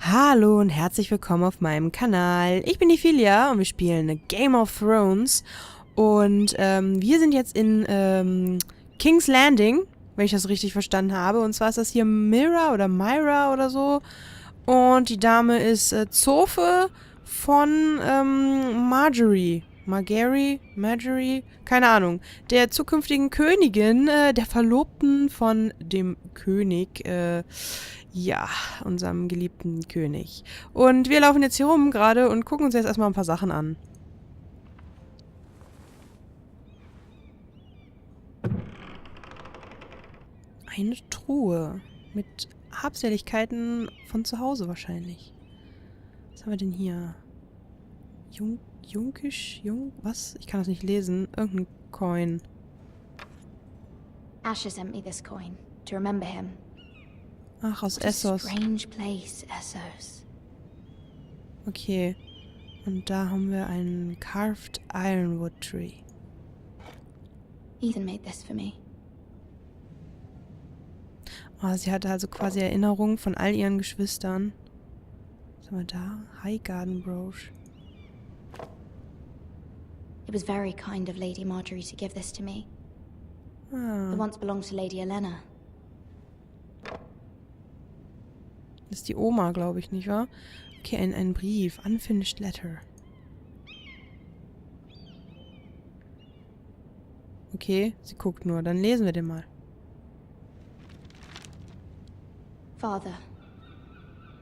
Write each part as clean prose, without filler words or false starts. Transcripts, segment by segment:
Hallo und herzlich willkommen auf meinem Kanal. Ich bin die Filia und wir spielen Game of Thrones. Und wir sind jetzt in King's Landing, wenn ich das richtig verstanden habe. Und zwar ist das hier Myra oder so. Und die Dame ist Zofe von Marjorie, keine Ahnung, der zukünftigen Königin, der Verlobten von dem König, ja, unserem geliebten König. Und wir laufen jetzt hier rum gerade und gucken uns jetzt erstmal ein paar Sachen an. Eine Truhe mit Habseligkeiten von zu Hause wahrscheinlich. Was haben wir denn hier? Was? Ich kann das nicht lesen. Irgendein Coin. Asher sent me this coin to remember him. Ach, aus What a Essos. strange place, Essos. Okay. Und da haben wir einen Carved Ironwood Tree. Ethan made this for me. Oh, sie hatte also quasi Erinnerungen von all ihren Geschwistern. Was haben wir da? High Garden Brooch. It was very kind of Lady Marjorie to give this to me. Ah, It once belonged to Lady Olenna. das ist die Oma, glaube ich, nicht wahr? Okay, ein Brief. Unfinished Letter. Okay, sie guckt nur. Dann lesen wir den mal. Father,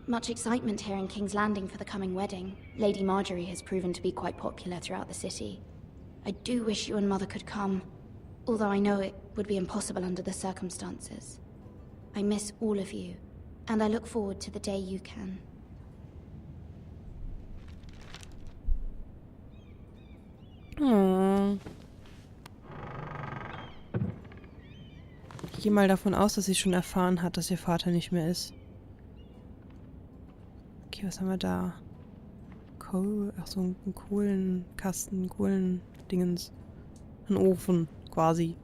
much excitement here in King's Landing for the coming wedding. Lady Marjorie has proven to be quite popular throughout the city. I do wish you and Mother could come, although I know it would be impossible under the circumstances. I miss all of you, and I look forward to the day you can. Oh. Ich gehe mal davon aus, dass sie schon erfahren hat, dass ihr Vater nicht mehr ist. Okay, was haben wir da? Ach so, ein Kohlenkasten, Kohlendingens. Ein Ofen, quasi.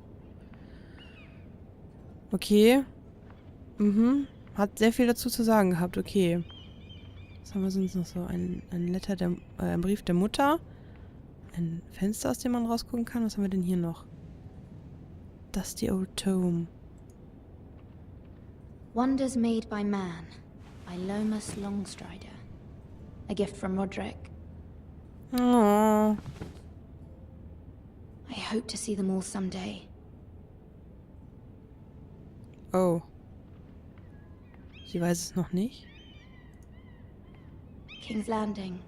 Okay. Hat sehr viel dazu zu sagen gehabt, okay. Was haben wir sonst noch so? Ein Brief der Mutter. Ein Fenster, aus dem man rausgucken kann. Was haben wir denn hier noch? Dusty Old Tome. Wonders Made by Man by Lomas Longstrider. A gift from Roderick. Oh. I hope to see them all someday. Oh. Sie weiß es noch nicht. King's Landing.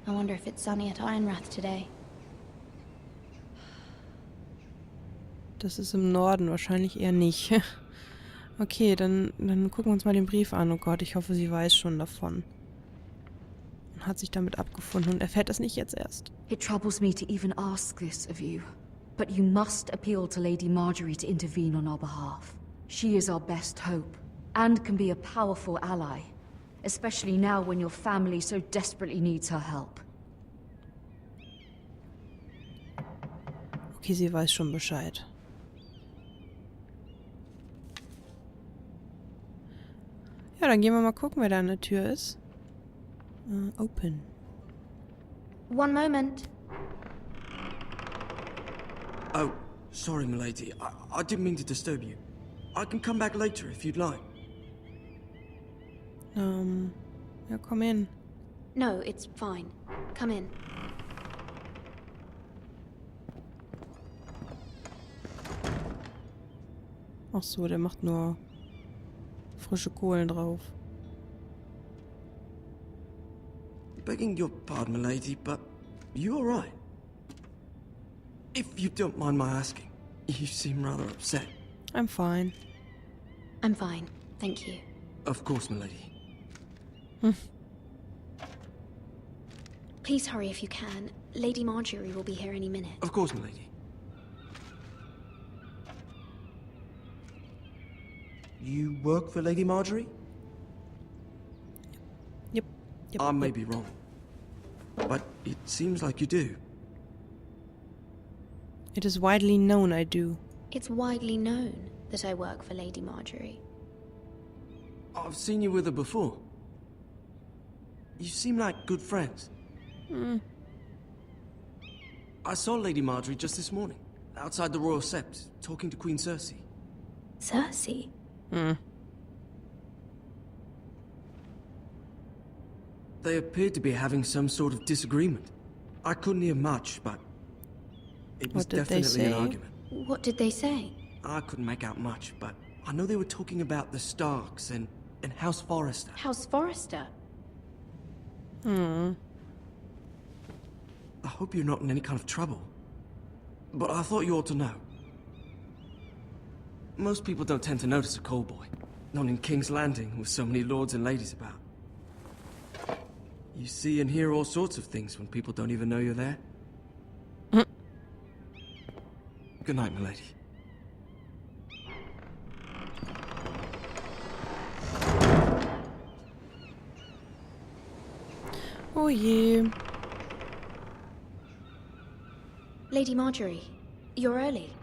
I wonder if it's sunny at Ironrath today. Das ist im Norden, wahrscheinlich eher nicht. Okay, dann gucken wir uns mal den Brief an. Oh Gott, ich hoffe, sie weiß schon davon. Und hat sich damit abgefunden und erfährt das nicht jetzt erst. It troubles me to even ask this of you, but you must appeal to Lady Marjorie to intervene on our behalf. She is our best hope, and can be a powerful ally, especially now when your family so desperately needs her help. Okay, sie weiß schon Bescheid. Ja, dann gehen wir mal gucken, wer da an der Tür ist. Open. One moment. Oh, sorry, milady. I didn't mean to disturb you. I can come back later if you'd like. Ja, komm hin. No, it's fine. Come in. Ach so, der macht nur frische Kohlen drauf. Begging your pardon, milady, but you all right? If you don't mind my asking, you seem rather upset. I'm fine. I'm fine, thank you. Of course, milady. Please hurry if you can. Lady Marjorie will be here any minute. Of course, milady. You work for Lady Marjorie? Yep. I may be wrong, but it seems like you do. It is widely known I do. It's widely known that I work for Lady Marjorie. I've seen you with her before. You seem like good friends. I saw Lady Marjorie just this morning, outside the Royal Sept, talking to Queen Cersei. Cersei? They appeared to be having some sort of disagreement. I couldn't hear much, but it was What did they definitely an say? argument. What did they say? I couldn't make out much, but I know they were talking about the Starks and House Forrester. House Forrester? I hope you're not in any kind of trouble. But I thought you ought to know. Most people don't tend to notice a callboy. Not in King's Landing, with so many lords and ladies about. You see and hear all sorts of things when people don't even know you're there. Good night, milady. Oh je. Lady Marjorie, you're early.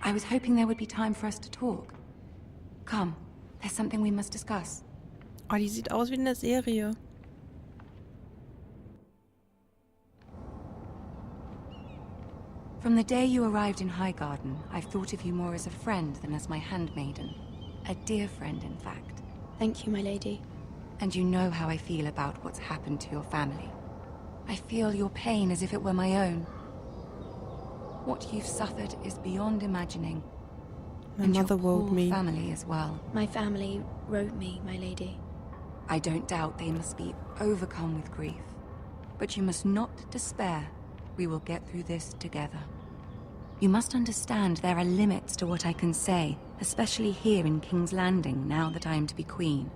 I was hoping there would be time for us to talk. Come, there's something we must discuss. Oh, die sieht aus wie in der Serie. From the day you arrived in Highgarden, I've thought of you more as a friend than as my handmaiden. A dear friend, in fact. Thank you, my lady. And you know how I feel about what's happened to your family. I feel your pain as if it were my own. What you've suffered is beyond imagining. My And mother your wrote whole me. family as well. My family wrote me, my lady. I don't doubt they must be overcome with grief. But you must not despair. We will get through this together. You must understand there are limits to what I can say, especially here in King's Landing, now that I am to be queen.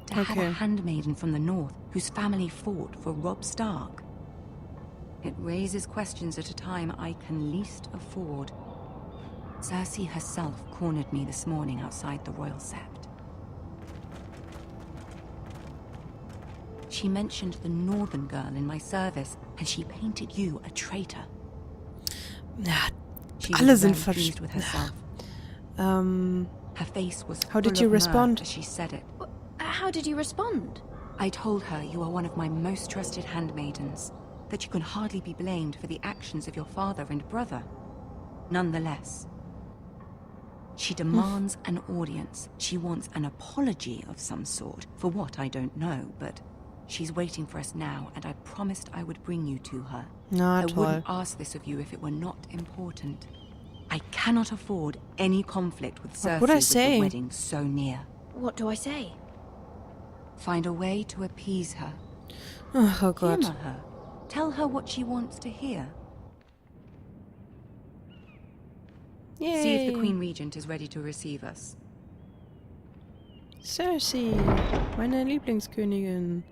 To have Okay. a handmaiden from the north whose family fought for Robb Stark. It raises questions at a time I can least afford. Cersei herself cornered me this morning outside the Royal Sept. She mentioned the northern girl in my service, and she painted you a traitor. Ja, She alle was sind very pleased with herself. Her face was How did full you of mirth respond? as she said it. How did you respond? I told her you are one of my most trusted handmaidens, that you can hardly be blamed for the actions of your father and brother. Nonetheless, she demands an audience. She wants an apology of some sort, for what I don't know, but she's waiting for us now, and I promised I would bring you to her. Na I toll. wouldn't ask this of you if it were not important. I cannot afford any conflict with What Cersei would I with say? the wedding so near. What do I say? Find a way to appease her. Oh Gott. Humor her. Tell her what she wants to hear. Yay. See if the Queen Regent is ready to receive us. Cersei, meine Lieblingskönigin.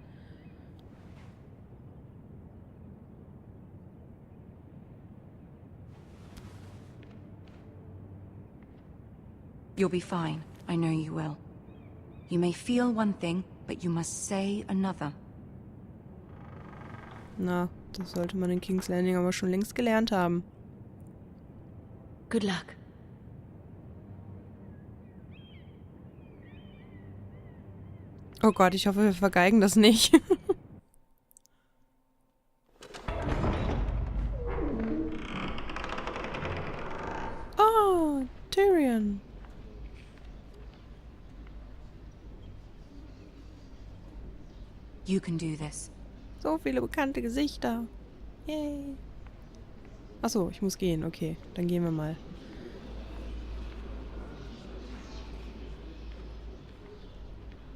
You'll be fine. I know you will. You may feel one thing, but you must say another. Na, das sollte man in King's Landing aber schon längst gelernt haben. Good luck. Oh Gott, ich hoffe, wir vergeigen das nicht. Oh, Tyrion. You can do this. So viele bekannte Gesichter. Yay. Achso, ich muss gehen. Okay, dann gehen wir mal.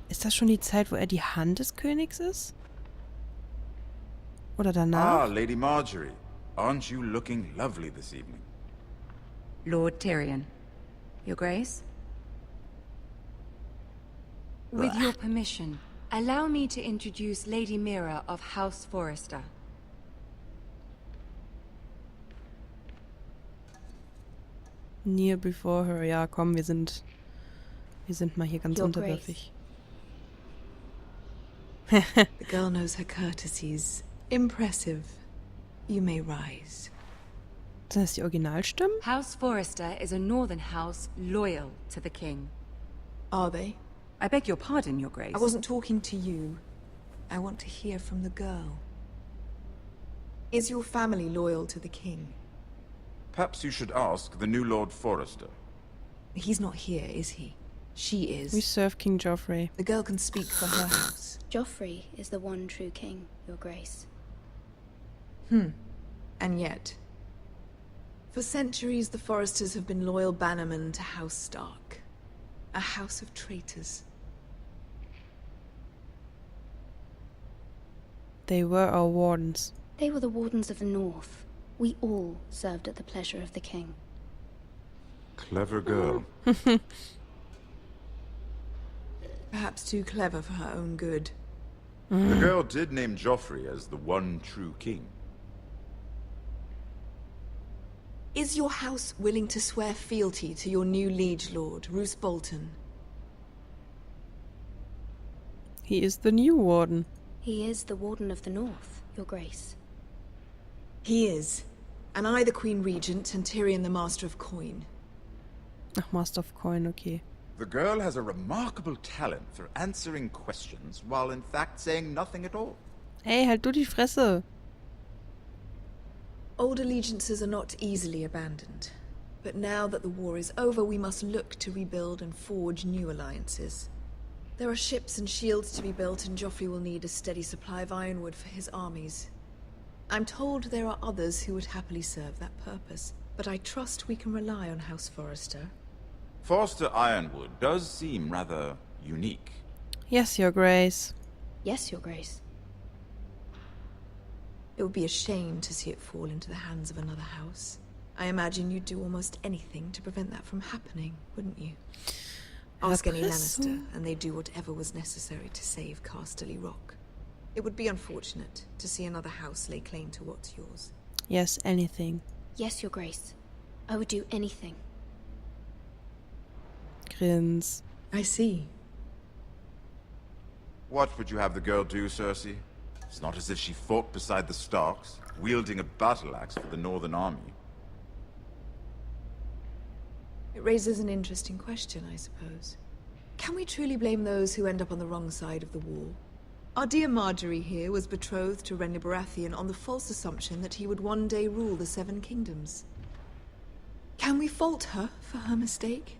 Ist das schon die Zeit, wo er die Hand des Königs ist? Oder danach? Ah, Lady Marjorie. Aren't you looking lovely this evening? Lord Tyrion. Your Grace? With your permission, allow me to introduce Lady Mira of House Forrester. Near before her. Ja, komm, wir sind mal hier ganz Your unterwürfig. The girl knows her courtesies. Impressive. You may rise. Sind das die Originalstimmen? House Forrester is a northern house loyal to the king. Are they? I beg your pardon, Your Grace. I wasn't talking to you. I want to hear from the girl. Is your family loyal to the king? Perhaps you should ask the new Lord Forrester. He's not here, is he? She is. We serve King Joffrey. The girl can speak for her house. Joffrey is the one true king, Your Grace. And yet, for centuries the Forresters have been loyal bannermen to House Stark. A house of traitors. They were our wardens. They were the wardens of the North. We all served at the pleasure of the king. Clever girl. Perhaps too clever for her own good. The girl did name Joffrey as the one true king. Is your house willing to swear fealty to your new liege lord, Roose Bolton? He is the new warden. He is the warden of the North, Your Grace. He is. And I the Queen Regent and Tyrion the Master of Coin. Ach, Master of Coin, okay. The girl has a remarkable talent for answering questions while in fact saying nothing at all. Hey, halt du die Fresse. Old allegiances are not easily abandoned. But now that the war is over, we must look to rebuild and forge new alliances. There are ships and shields to be built, and Joffrey will need a steady supply of ironwood for his armies. I'm told there are others who would happily serve that purpose, but I trust we can rely on House Forrester. Forrester Ironwood does seem rather unique. Yes, Your Grace. Yes, Your Grace. It would be a shame to see it fall into the hands of another house. I imagine you'd do almost anything to prevent that from happening, wouldn't you? Ask any Lannister, and they'd do whatever was necessary to save Casterly Rock. It would be unfortunate to see another house lay claim to what's yours. Yes, anything. Yes, Your Grace. I would do anything. Grins. I see. What would you have the girl do, Cersei? It's not as if she fought beside the Starks, wielding a battle axe for the Northern Army. It raises an interesting question, I suppose. Can we truly blame those who end up on the wrong side of the wall? Our dear Marjorie here was betrothed to Renly Baratheon on the false assumption that he would one day rule the Seven Kingdoms. Can we fault her for her mistake?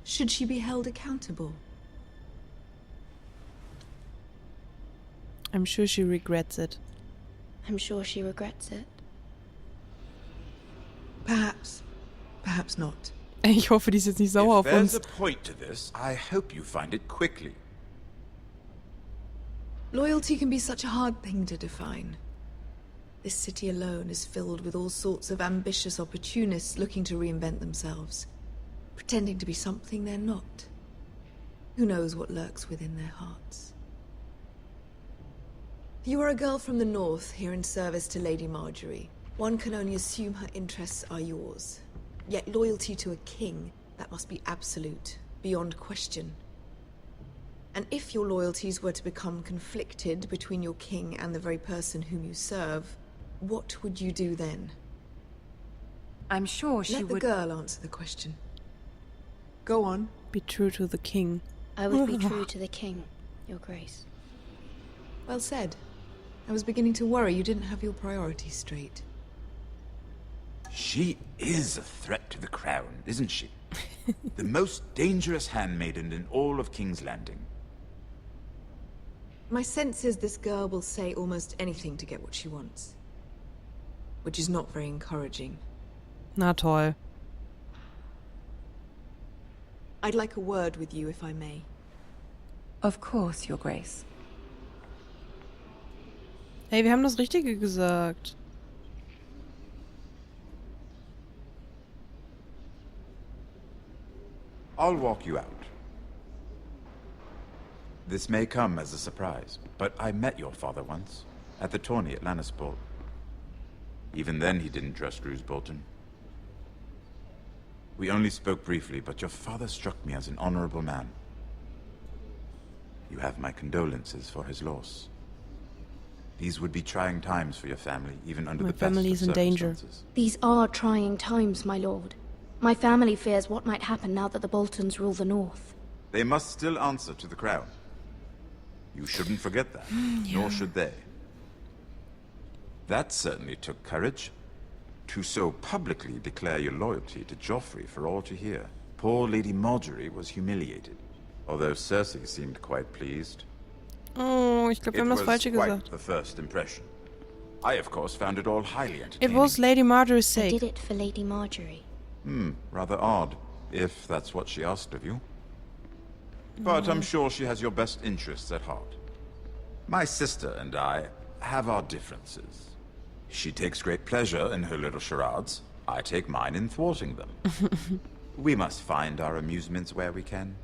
Should she be held accountable? I'm sure she regrets it. I'm sure she regrets it. Perhaps. Perhaps not. Ich hoffe, die ist jetzt nicht sauer auf If there's uns. a point to this, I hope you find it quickly. Loyalty can be such a hard thing to define. This city alone is filled with all sorts of ambitious opportunists looking to reinvent themselves, pretending to be something they're not. Who knows what lurks within their hearts? You are a girl from the north, here in service to Lady Marjorie. One can only assume her interests are yours. Yet loyalty to a king, that must be absolute, beyond question. And if your loyalties were to become conflicted between your king and the very person whom you serve, what would you do then? I'm sure she Let the would... girl answer the question. Go on. Be true to the king. I would be true to the king, Your Grace. Well said. I was beginning to worry you didn't have your priorities straight. She is a threat to the crown, isn't she? The most dangerous handmaiden in all of King's Landing. My sense is this girl will say almost anything to get what she wants. Which is not very encouraging. Na toll. I'd like a word with you, if I may. Of course, Your Grace. Hey, wir haben das Richtige gesagt. I'll walk you out. This may come as a surprise, but I met your father once, at the tourney at Lannisport. Even then he didn't trust Roose Bolton. We only spoke briefly, but your father struck me as an honorable man. You have my condolences for his loss. These would be trying times for your family, even under My the best of family is in danger. circumstances. These are trying times, my lord. My family fears what might happen now that the Boltons rule the North. They must still answer to the crown. You shouldn't forget that, nor should they. That certainly took courage. To so publicly declare your loyalty to Joffrey for all to hear. Poor Lady Marjorie was humiliated, although Cersei seemed quite pleased. Oh, ich glaube, wir haben das Falsche It was gesagt. quite the first impression. I, of course, found it all highly It entertaining. was Lady Marjorie's I sake. did it for Lady Marjorie. Rather odd, if that's what she asked of you. But I'm sure she has your best interests at heart. My sister and I have our differences. She takes great pleasure in her little charades. I take mine in thwarting them. We must find our amusements where we can.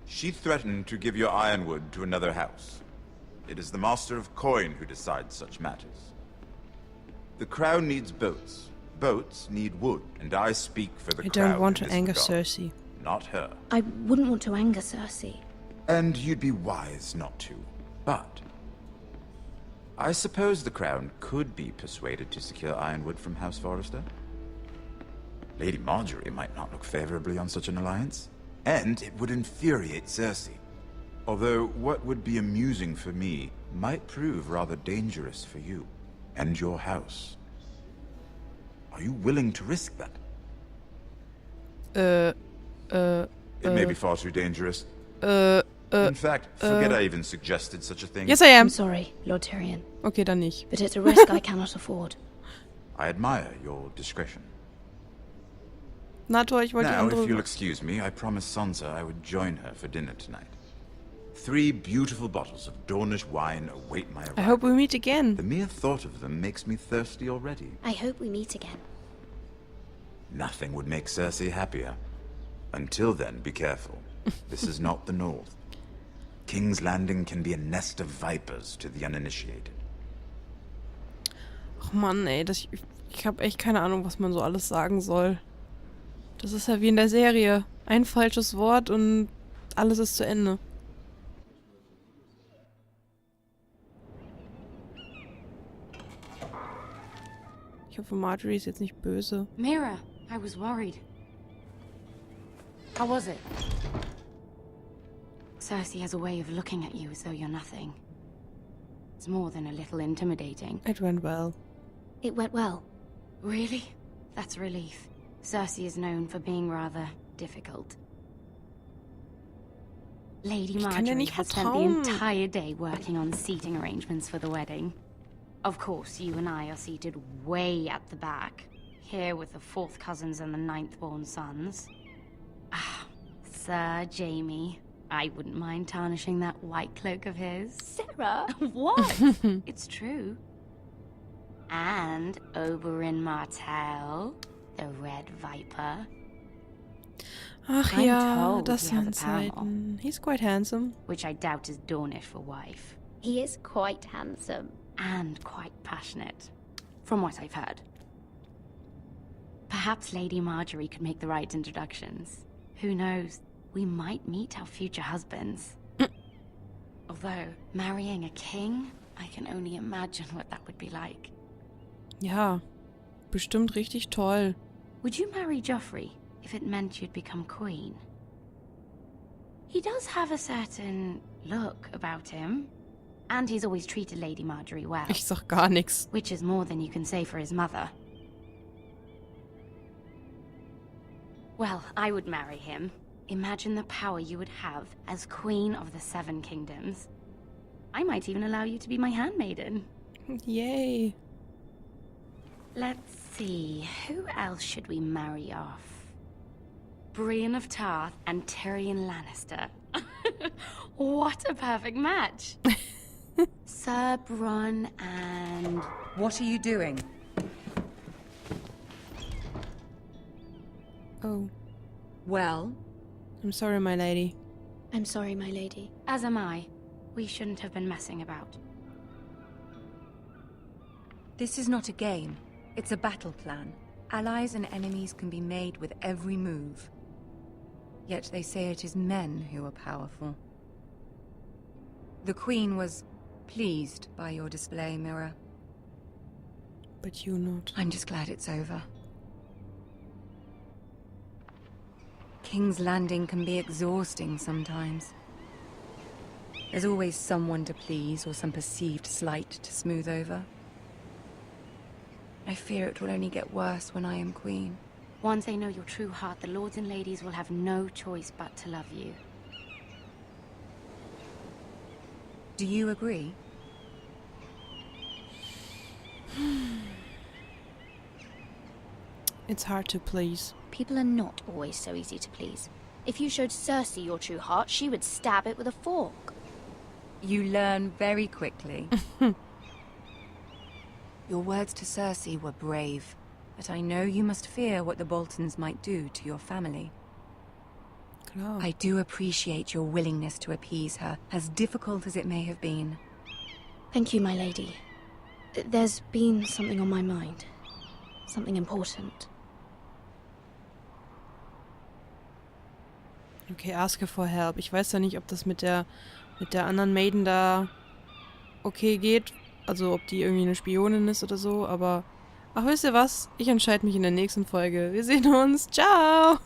She threatened to give your ironwood to another house. It is the Master of Coin who decides such matters. The crown needs boats. Boats need wood, and I speak for the I crown. don't want in to this anger regard, Cersei. not her. I wouldn't want to anger Cersei. And you'd be wise not to. But I suppose the crown could be persuaded to secure ironwood from House Forrester. Lady Marjorie might not look favorably on such an alliance, and it would infuriate Cersei. Although what would be amusing for me might prove rather dangerous for you and your house. Are you willing to risk that? It may be far too dangerous. In fact, forget I even suggested such a thing. Yes, I am. I'm sorry, Lord Tyrion, Okay, dann nicht. but it's a risk I cannot afford. I admire your discretion. Na toll, ich wollte die Now, if you'll andere... excuse me, I promised Sansa I would join her for dinner tonight. 3 beautiful bottles of Dornish wine await my arrival. I hope we meet again. The mere thought of them makes me thirsty already. I hope we meet again. Nothing would make Cersei happier. Until then, be careful. This is not the North. King's Landing can be a nest of vipers to the uninitiated. Ach Mann, ey, ich habe echt keine Ahnung, was man so alles sagen soll. Das ist ja wie in der Serie. Ein falsches Wort und alles ist zu Ende. Ich hoffe, Marjorie ist jetzt nicht böse. Mira, I was worried. How was it? Cersei has a way of looking at you as though you're nothing. It's more than a little intimidating. It went well. It went well. Really? That's a relief. Cersei is known for being rather difficult. Lady kann dir Marjorie nicht has spent the vertrauen. entire day working on seating arrangements for the wedding. Of course, you and I are seated way at the back, here with the 4th cousins and the 9th-born sons. Ah, Sir Jaime. I wouldn't mind tarnishing that white cloak of his. Sarah! What? It's true. And Oberyn Martell, the Red Viper. Ach I'm ja, told das he has sind a paramour. Zeiten. He's quite handsome. Which I doubt is Dornish for wife. He is quite handsome. And quite passionate, from what I've heard. Perhaps Lady Marjorie could make the right introductions. Who knows? We might meet our future husbands. Although, marrying a king, I can only imagine what that would be like. Ja, bestimmt richtig toll. Would you marry Joffrey if it meant you'd become queen? He does have a certain look about him. And he's always treated Lady Marjorie well. Ich sag gar nichts. Which is more than you can say for his mother. Well, I would marry him. Imagine the power you would have as Queen of the 7 Kingdoms. I might even allow you to be my handmaiden. Yay. Let's see, who else should we marry off? Brienne of Tarth and Tyrion Lannister. What a perfect match! Sir Bronn and... What are you doing? Oh, Well, I'm sorry, my lady. I'm sorry, my lady. As am I. We shouldn't have been messing about. this is not a game. It's a battle plan. Allies and enemies can be made with every move. Yet they say it is men who are powerful. The Queen was pleased by your display, Mira. But you not. I'm just glad it's over. King's Landing can be exhausting sometimes. There's always someone to please or some perceived slight to smooth over. I fear it will only get worse when I am queen. Once they know your true heart, the lords and ladies will have no choice but to love you. Do you agree? It's hard to please. People are not always so easy to please. If you showed Cersei your true heart, she would stab it with a fork. You learn very quickly. Your words to Cersei were brave, but I know you must fear what the Boltons might do to your family. Klar. I do appreciate your willingness to appease her, as difficult as it may have been. Thank you, my lady. There's been something on my mind. Something important. Okay, ask her for help. Ich weiß ja nicht, ob das mit der anderen Maiden da okay geht. Also ob die irgendwie eine Spionin ist oder so, aber... Ach, wisst ihr was? Ich entscheide mich in der nächsten Folge. Wir sehen uns. Ciao!